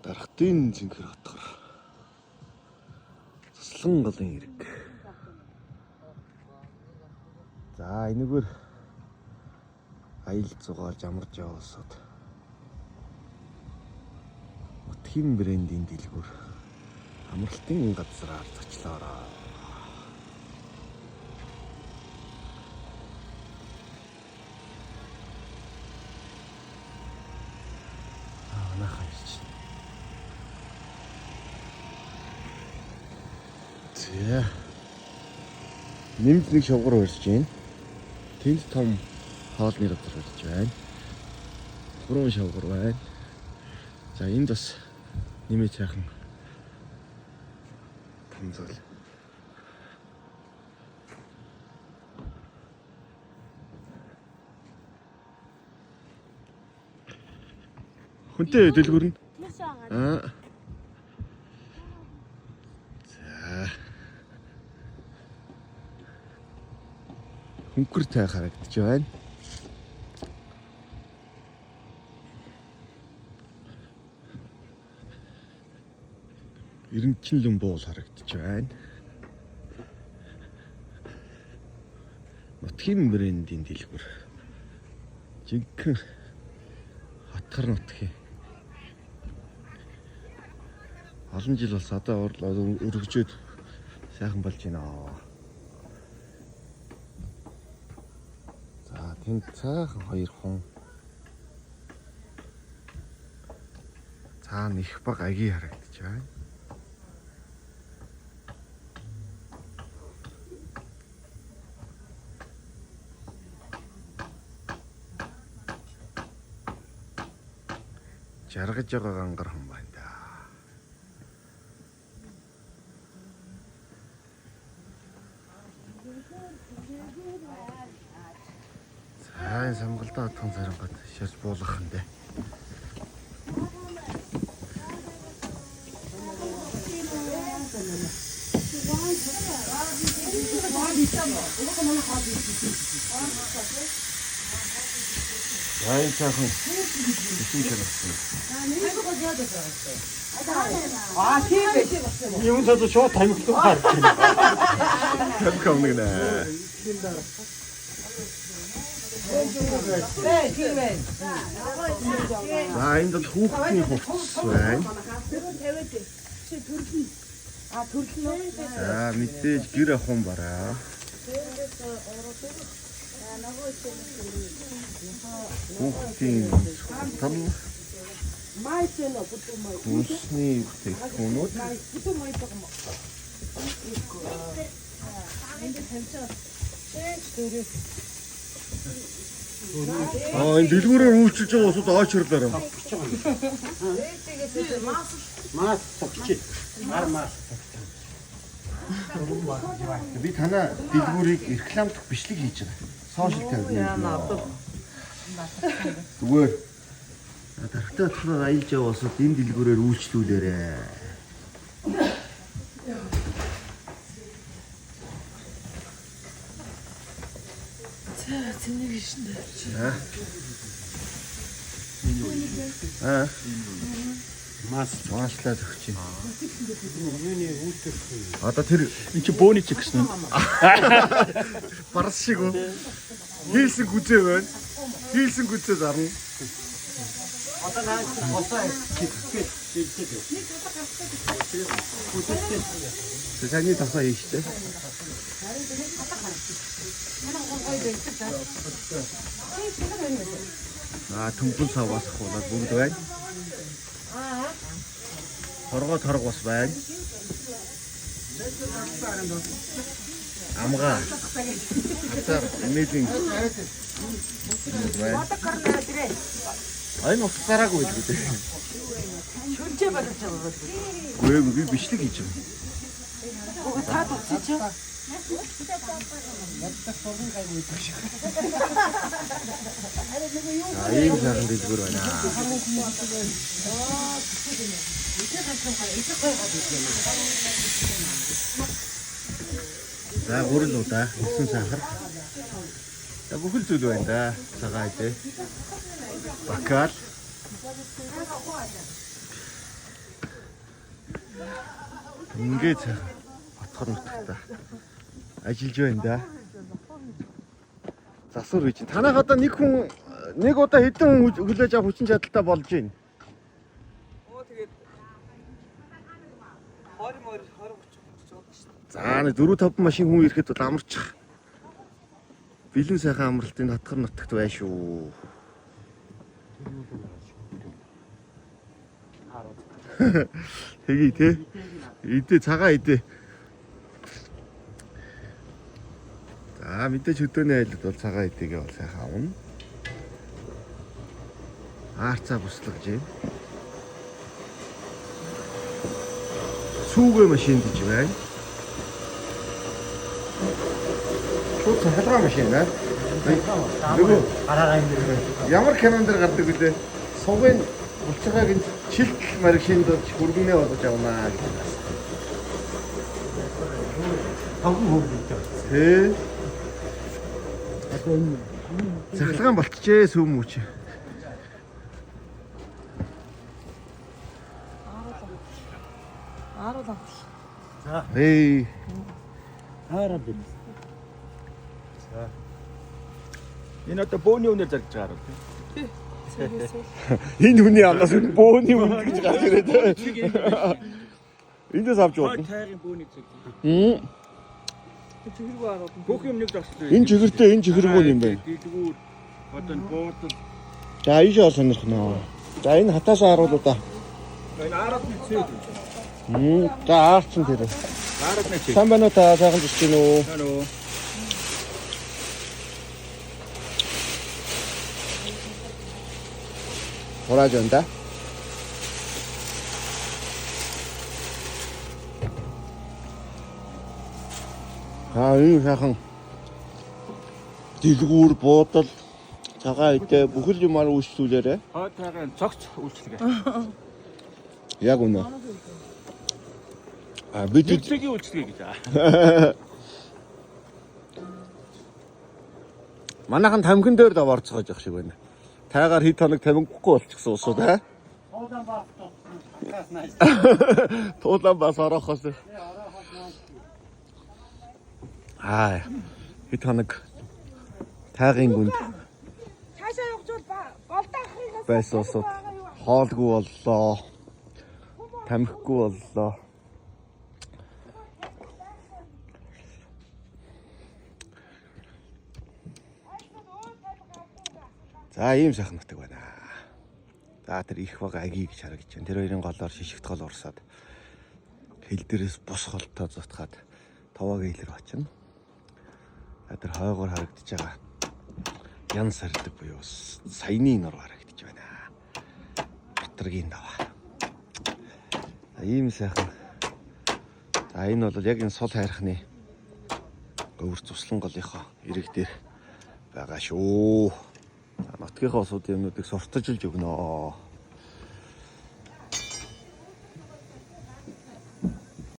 Дархтын зинхэр хотгор. Туслан голын хэрэг. За энэгээр аялал зугаалж амарч яваасууд. Утхийн брендийн дэлгүүр амралтын газраар зочлоороо. За. Нэмд нэг шавгар барьж байна. Тэнд том хоолны газар барьж байна. 3 шавгар байна. За энд бас нэмээд сайхан том зал. Хүнтэй дэлгүүр нь. Аа. Хөнгөртэй харагдаж байна. Эренчлэн буул харагдаж байна. Нутгийн брендийн дэлгүүр. Жинхэнэ хатгар нутгийн. Олон жил бас одоо өргөжөөд сайхан болж байна. Тэнд цаахан 2 хүн. Цаана их баг аги харагдаж байна. Жаргаж байгаа гангар хүн байна да. Сайн самгалдаа отхон царангад шарж буулгах юм дээ. Сайн цаахан ишин шаргасан. тийм ээ. Юм цаа шууд тамхилсан хаа. Тамхи авнаг нэ. За энд бол хүүхдийн хувцас байна. За мэдээж гэр ахын бараа. Хүүхдийн том хүнсний бүтээгдэхүүнүүд. Энэ дэлгүүрээр үйлчилж байгаа усууд аачрлаараа. Маас цогч. Маас. Би танаа дэлгүүрийг рекламдах бичлэг хийж байгаа. Сошиал тавьдаг. Зүгээр. Дархтай болохоор аялж яваа усууд энэ дэлгүүрээр үйлчлүүлээрэ. Тэнийг шнэ. Аа. Маас цаашлаад өгч юм. Юуны үүдэх. Одоо тэр Энд чи бөөний чиг гэсэн. Барс шиг үү? Хийлсэн гүзээ байна. Хийлсэн гүзээ зарна. Одоо наа госоо китгээд шийддэг. Тэсний тасаа хийх штэ. Төмпөн саваас хуулаад бүгд байна. Хоргоо торог бас байна. Амгаа. Хатар эмээлийн. Айн уцаараагүй л үү. Шүнжээ бодож байгаа. Гүй би бичлэг хийж байгаа. Та дуусчих. Ийм сайхан дэлгүүр байна. За гурил удаа өсөн сахар. За бүхэл зүйл байна да. Цагаан идэ. Бакал. Ингээд Батхар нутагта ажиллаж байна да. Засвар гэж. Танах одоо нэг хүн нэг удаа хэдэн хүлээж авах хүчин чадалтай болж байна? Тэгээд 20 жоод шүү. За нэг 4-5 машин хүн ирэхэд бол амарчих. Бэлэн сайхан амралтын Батхар нутагт байна шүү. Хэги те. Идэ цагаан идэ. За мэдээж хөдөөний айлд бол цагаан идэгээ бол сайхан авна. Аарцаа бүслэгж байна. Сүүгээ машин гэж байна. Шууд цахилгаан машин аа. Нөгөө Гараагаа юм дээр. ямар кинон дэр гардаг үлээ. Сугийн булчиргааг ин чилт маршинд болж хөргөнөө болгож авнаа гэж байна. Агуу хөвгөлтэй. Тэ. Одоо энэ Цахилгаан болчихжээ сүүм мөч. Ааруулаа. за Эй. хараа бит. За. Энэ одоо бөөний үнээр зарж байгаа юм. Энэ хүний амнаас бөөний үнд гэж гарч ирээд. Эндээс авч болно. Тайрын бөөний зэрэг. Чигэргүй ааруулаа. Бүх юм нэг дагстай. Энэ чихэртэй энэ чихэргүй юм байна. Дэлгүүр одоо буудал За ийшээ сонирхноо. За энэ хатаасаа харуулуу да. энэ араад бицээ. За аарцсан тэр. Араад нэг чи. Сайн байна уу та сайхан зүсч гин үү? Ханаа. Хурааж байна да. Энэ сайхан дэлгүүр буудал цагаан идэ бүхэл юмар үйлчлүүлээрэ. Хатагийн цогц үйлчлэгээ. Яг үнэ. Бид Үйлчлэгийн үйлчлэгээ гэж. манайхан тамхин дээр даваарцгааж явах шиг байна. Тайгаар хэд хоног тамхигүй болчихсон усуу та. Туулан бас орохоос. Хэд хоног тайгийн гүнд Цаашаа явж бол болдоохыг байсан усууд хоолгүй боллоо. Тамхигүй боллоо. За ийм сайхан нутаг байна. За тэр их баг аги гэж харагдаж байна. Тэр хоёрын голоор шишигт гол урсаад хил дээрээс бус холтоо зутгаад товоог илэр очино. За тэр хойгоор харагдаж байгаа ян сардаг буюу саяны нур харагдаж байна. Батаргийн даваа. Ийм сайхан. За энэ бол яг энэ сул хайрхны өвөр цуслан голынхоо ирэг дээр байгаа шүү. Нутгийнхаа усуудын юмнуудыг сурталчилж өгнө.